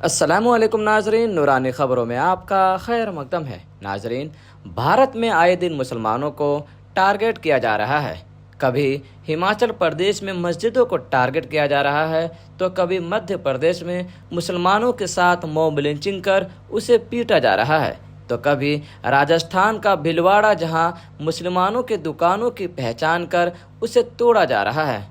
अस्सलामुअलैकुम नाजरीन, नूरानी ख़बरों में आपका खैर मकदम है। नाजरीन, भारत में आए दिन मुसलमानों को टारगेट किया जा रहा है। कभी हिमाचल प्रदेश में मस्जिदों को टारगेट किया जा रहा है, तो कभी मध्य प्रदेश में मुसलमानों के साथ मॉब लिंचिंग कर उसे पीटा जा रहा है, तो कभी राजस्थान का भिलवाड़ा जहां मुसलमानों के दुकानों की पहचान कर उसे तोड़ा जा रहा है।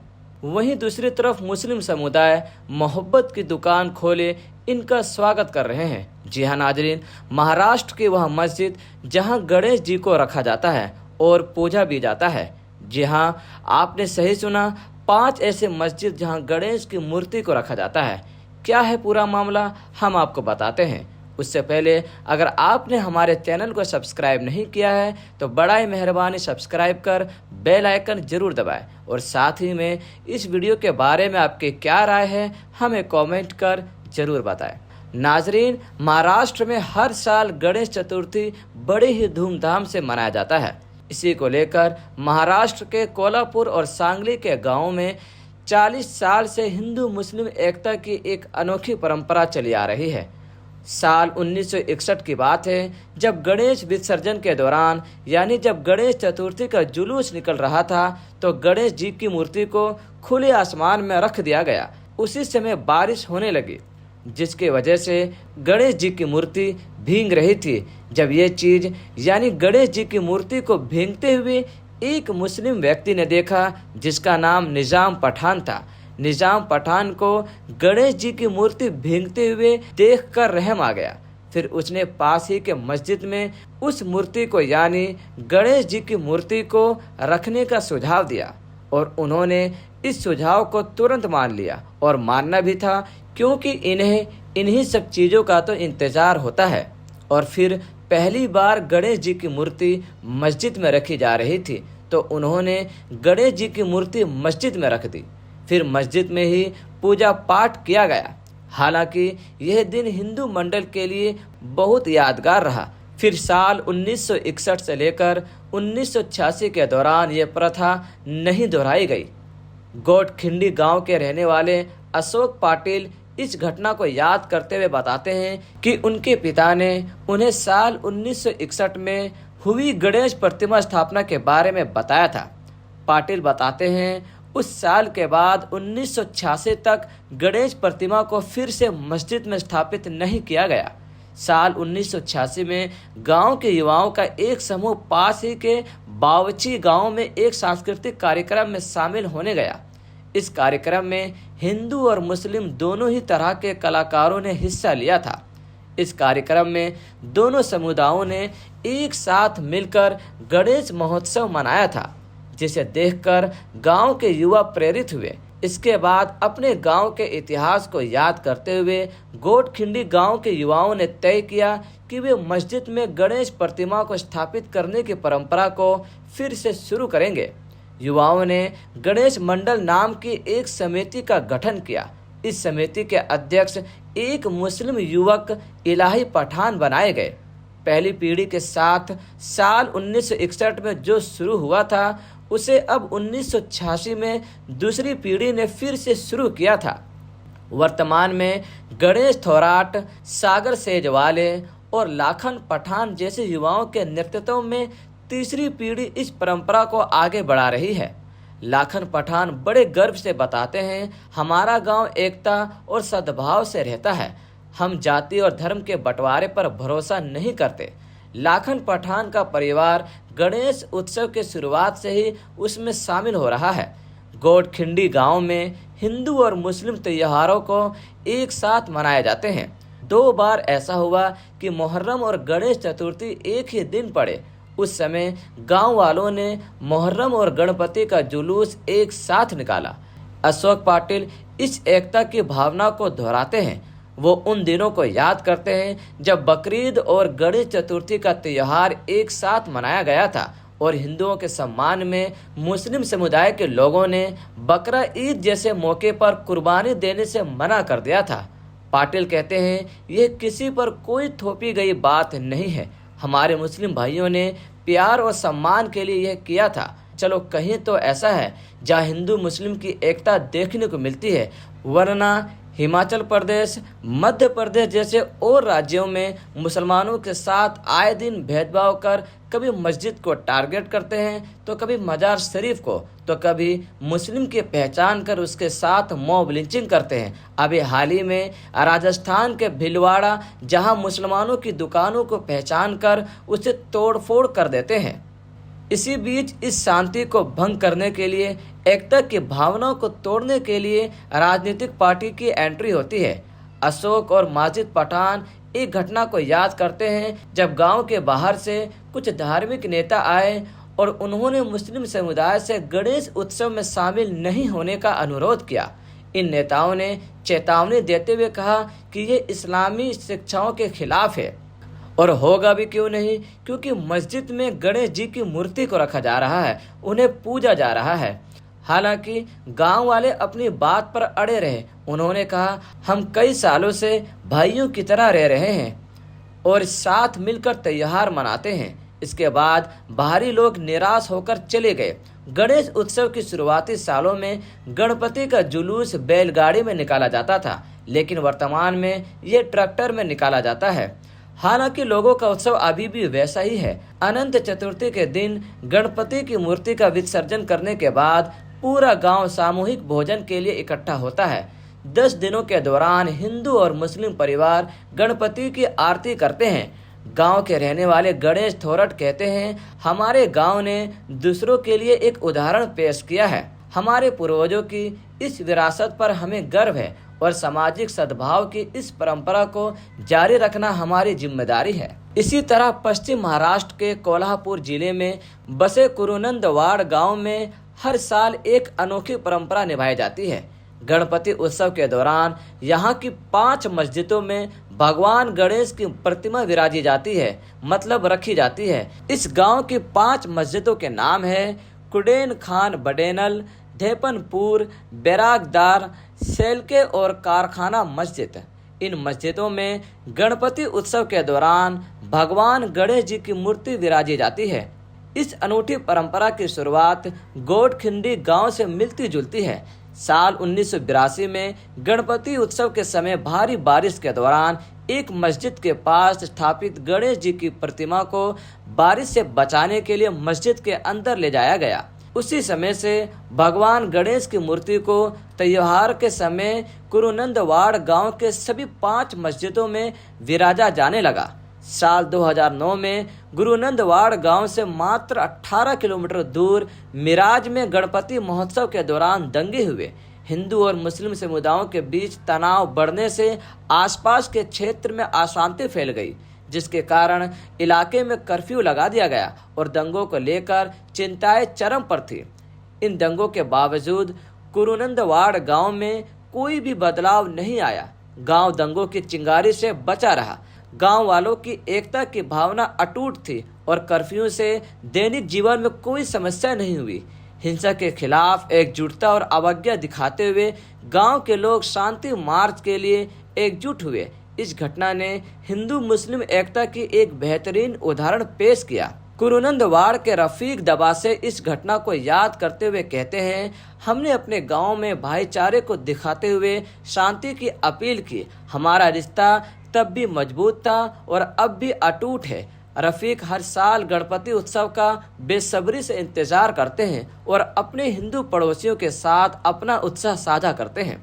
वहीं दूसरी तरफ मुस्लिम समुदाय मोहब्बत की दुकान खोले इनका स्वागत कर रहे हैं। जी हाँ नाजरीन, महाराष्ट्र की वह मस्जिद जहां गणेश जी को रखा जाता है और पूजा भी जाता है। जी हाँ, आपने सही सुना, 5 ऐसे मस्जिद जहां गणेश की मूर्ति को रखा जाता है। क्या है पूरा मामला, हम आपको बताते हैं। उससे पहले अगर आपने हमारे चैनल को सब्सक्राइब नहीं किया है तो बड़ा ही मेहरबानी सब्सक्राइब कर बेल आइकन जरूर दबाएं, और साथ ही में इस वीडियो के बारे में आपकी क्या राय है हमें कमेंट कर जरूर बताएं। नाजरीन, महाराष्ट्र में हर साल गणेश चतुर्थी बड़े ही धूमधाम से मनाया जाता है। इसी को लेकर महाराष्ट्र के कोल्हापुर और सांगली के गाँवों में 40 साल से हिंदू मुस्लिम एकता की एक अनोखी परंपरा चली आ रही है। साल 1961 की बात है, जब गणेश विसर्जन के दौरान यानी जब गणेश चतुर्थी का जुलूस निकल रहा था, तो गणेश जी की मूर्ति को खुले आसमान में रख दिया गया। उसी समय बारिश होने लगी, जिसकी वजह से गणेश जी की मूर्ति भीग रही थी। जब ये चीज यानी गणेश जी की मूर्ति को भीगते हुए एक मुस्लिम व्यक्ति ने देखा, जिसका नाम निजाम पठान था। निजाम पठान को गणेश जी की मूर्ति भीगते हुए देखकर रहम आ गया। फिर उसने पास ही के मस्जिद में उस मूर्ति को यानी गणेश जी की मूर्ति को रखने का सुझाव दिया, और उन्होंने इस सुझाव को तुरंत मान लिया, और मानना भी था, क्योंकि इन्हें इन्हीं सब चीज़ों का तो इंतज़ार होता है। और फिर पहली बार गणेश जी की मूर्ति मस्जिद में रखी जा रही थी, तो उन्होंने गणेश जी की मूर्ति मस्जिद में रख दी। फिर मस्जिद में ही पूजा पाठ किया गया। हालांकि यह दिन हिंदू मंडल के लिए बहुत यादगार रहा। फिर साल 1961 से लेकर 1986 के दौरान यह प्रथा नहीं दोहराई गई। गोटखिंडी गांव के रहने वाले अशोक पाटिल इस घटना को याद करते हुए बताते हैं कि उनके पिता ने उन्हें साल 1961 में हुई गणेश प्रतिमा स्थापना के बारे में बताया था। पाटिल बताते हैं, उस साल के बाद 1986 तक गणेश प्रतिमा को फिर से मस्जिद में स्थापित नहीं किया गया। साल 1986 में गांव के युवाओं का एक समूह पास ही के बावची गांव में एक सांस्कृतिक कार्यक्रम में शामिल होने गया। इस कार्यक्रम में हिंदू और मुस्लिम दोनों ही तरह के कलाकारों ने हिस्सा लिया था। इस कार्यक्रम में दोनों समुदायों ने एक साथ मिलकर गणेश महोत्सव मनाया था, जिसे देखकर गांव के युवा प्रेरित हुए। इसके बाद अपने गांव के इतिहास को याद करते हुए गोटखिंडी गांव के युवाओं ने तय किया कि वे मस्जिद में गणेश प्रतिमा को स्थापित करने की परंपरा को फिर से शुरू करेंगे। युवाओं ने गणेश मंडल नाम की एक समिति का गठन किया। इस समिति के अध्यक्ष एक मुस्लिम युवक इलाही पठान बनाए गए। पहली पीढ़ी के साथ साल 1961 में जो शुरू हुआ था, उसे अब 1986 में दूसरी पीढ़ी ने फिर से शुरू किया था। वर्तमान में गणेश थोराट, सागर सेजवाले और लाखन पठान जैसे युवाओं के नेतृत्व में तीसरी पीढ़ी इस परंपरा को आगे बढ़ा रही है। लाखन पठान बड़े गर्व से बताते हैं, हमारा गांव एकता और सद्भाव से रहता है। हम जाति और धर्म के बंटवारे पर भरोसा नहीं करते। लाखन पठान का परिवार गणेश उत्सव के शुरुआत से ही उसमें शामिल हो रहा है। गोटखिंडी गांव में हिंदू और मुस्लिम त्योहारों को एक साथ मनाए जाते हैं। 2 बार ऐसा हुआ कि मुहर्रम और गणेश चतुर्थी एक ही दिन पड़े। उस समय गांव वालों ने मुहर्रम और गणपति का जुलूस एक साथ निकाला। अशोक पाटिल इस एकता की भावना को दोहराते हैं। वो उन दिनों को याद करते हैं जब बकरीद और गणेश चतुर्थी का त्योहार एक साथ मनाया गया था, और हिंदुओं के सम्मान में मुस्लिम समुदाय के लोगों ने बकरा ईद जैसे मौके पर कुर्बानी देने से मना कर दिया था। पाटिल कहते हैं, यह किसी पर कोई थोपी गई बात नहीं है। हमारे मुस्लिम भाइयों ने प्यार और सम्मान के लिए यह किया था। चलो कहीं तो ऐसा है जहाँ हिंदू मुस्लिम की एकता देखने को मिलती है, वरना हिमाचल प्रदेश, मध्य प्रदेश जैसे और राज्यों में मुसलमानों के साथ आए दिन भेदभाव कर कभी मस्जिद को टारगेट करते हैं तो कभी मजार शरीफ को, तो कभी मुस्लिम की पहचान कर उसके साथ मॉब लिंचिंग करते हैं। अभी हाल ही में राजस्थान के भीलवाड़ा जहां मुसलमानों की दुकानों को पहचान कर उसे तोड़फोड़ कर देते हैं। इसी बीच इस शांति को भंग करने के लिए, एकता की भावनाओं को तोड़ने के लिए राजनीतिक पार्टी की एंट्री होती है। अशोक और माजिद पठान एक घटना को याद करते हैं जब गांव के बाहर से कुछ धार्मिक नेता आए और उन्होंने मुस्लिम समुदाय से गणेश उत्सव में शामिल नहीं होने का अनुरोध किया। इन नेताओं ने चेतावनी देते हुए कहा कि ये इस्लामी शिक्षाओं के खिलाफ है, और होगा भी क्यों नहीं, क्योंकि मस्जिद में गणेश जी की मूर्ति को रखा जा रहा है, उन्हें पूजा जा रहा है। हालांकि गांव वाले अपनी बात पर अड़े रहे। उन्होंने कहा, हम कई सालों से भाइयों की तरह रह रहे हैं और साथ मिलकर त्योहार मनाते हैं। इसके बाद बाहरी लोग निराश होकर चले गए। गणेश उत्सव की शुरुआती सालों में गणपति का जुलूस बैलगाड़ी में निकाला जाता था, लेकिन वर्तमान में ये ट्रैक्टर में निकाला जाता है। हालांकि लोगों का उत्सव अभी भी वैसा ही है। अनंत चतुर्थी के दिन गणपति की मूर्ति का विसर्जन करने के बाद पूरा गांव सामूहिक भोजन के लिए इकट्ठा होता है। 10 दिनों के दौरान हिंदू और मुस्लिम परिवार गणपति की आरती करते हैं। गांव के रहने वाले गणेश थोरट कहते हैं, हमारे गांव ने दूसरों के लिए एक उदाहरण पेश किया है। हमारे पूर्वजों की इस विरासत पर हमें गर्व है और सामाजिक सद्भाव की इस परंपरा को जारी रखना हमारी जिम्मेदारी है। इसी तरह पश्चिम महाराष्ट्र के कोल्हापुर जिले में बसे कुरुनंदवाड़ गांव में हर साल एक अनोखी परंपरा निभाई जाती है। गणपति उत्सव के दौरान यहाँ की 5 मस्जिदों में भगवान गणेश की प्रतिमा विराजी जाती है, मतलब रखी जाती है। इस गांव की 5 मस्जिदों के नाम है कुडेन खान बडेनल, धेपनपुर, बैरागदार, सेलके और कारखाना मस्जिद। इन मस्जिदों में गणपति उत्सव के दौरान भगवान गणेश जी की मूर्ति विराजी जाती है। इस अनूठी परंपरा की शुरुआत गोडखिंडी गांव से मिलती जुलती है। साल 1982 में गणपति उत्सव के समय भारी बारिश के दौरान एक मस्जिद के पास स्थापित गणेश जी की प्रतिमा को बारिश से बचाने के लिए मस्जिद के अंदर ले जाया गया। उसी समय से भगवान गणेश की मूर्ति को त्योहार के समय कुरुनंदवाड़ गांव के सभी 5 मस्जिदों में विराजा जाने लगा। साल 2009 में गुरुनंदवाड़ गांव से मात्र 18 किलोमीटर दूर मिराज में गणपति महोत्सव के दौरान दंगे हुए। हिंदू और मुस्लिम समुदायों के बीच तनाव बढ़ने से आसपास के क्षेत्र में अशांति फैल गई, जिसके कारण इलाके में कर्फ्यू लगा दिया गया और दंगों को लेकर चिंताएं चरम पर थी। इन दंगों के बावजूद कुरुनंदवाड़ गांव में कोई भी बदलाव नहीं आया। गांव दंगों की चिंगारी से बचा रहा। गांव वालों की एकता की भावना अटूट थी और कर्फ्यू से दैनिक जीवन में कोई समस्या नहीं हुई। हिंसा के खिलाफ एकजुटता और अवज्ञा दिखाते हुए गांव के लोग शांति मार्च के लिए एकजुट हुए। इस घटना ने हिंदू मुस्लिम एकता की एक बेहतरीन उदाहरण पेश किया। कुरुनंदवाड़ के रफीक दबासे इस घटना को याद करते हुए कहते हैं, हमने अपने गांव में भाईचारे को दिखाते हुए शांति की अपील की। हमारा रिश्ता तब भी मजबूत था और अब भी अटूट है। रफीक हर साल गणपति उत्सव का बेसब्री से इंतजार करते हैं और अपने हिंदू पड़ोसियों के साथ अपना उत्साह साझा करते हैं।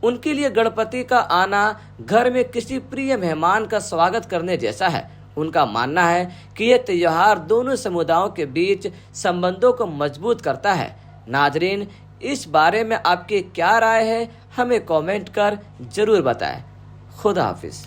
उनके लिए गणपति का आना घर में किसी प्रिय मेहमान का स्वागत करने जैसा है। उनका मानना है कि यह त्योहार दोनों समुदायों के बीच संबंधों को मजबूत करता है। नाजरीन, इस बारे में आपकी क्या राय है, हमें कमेंट कर जरूर बताएं। खुदा हाफिज।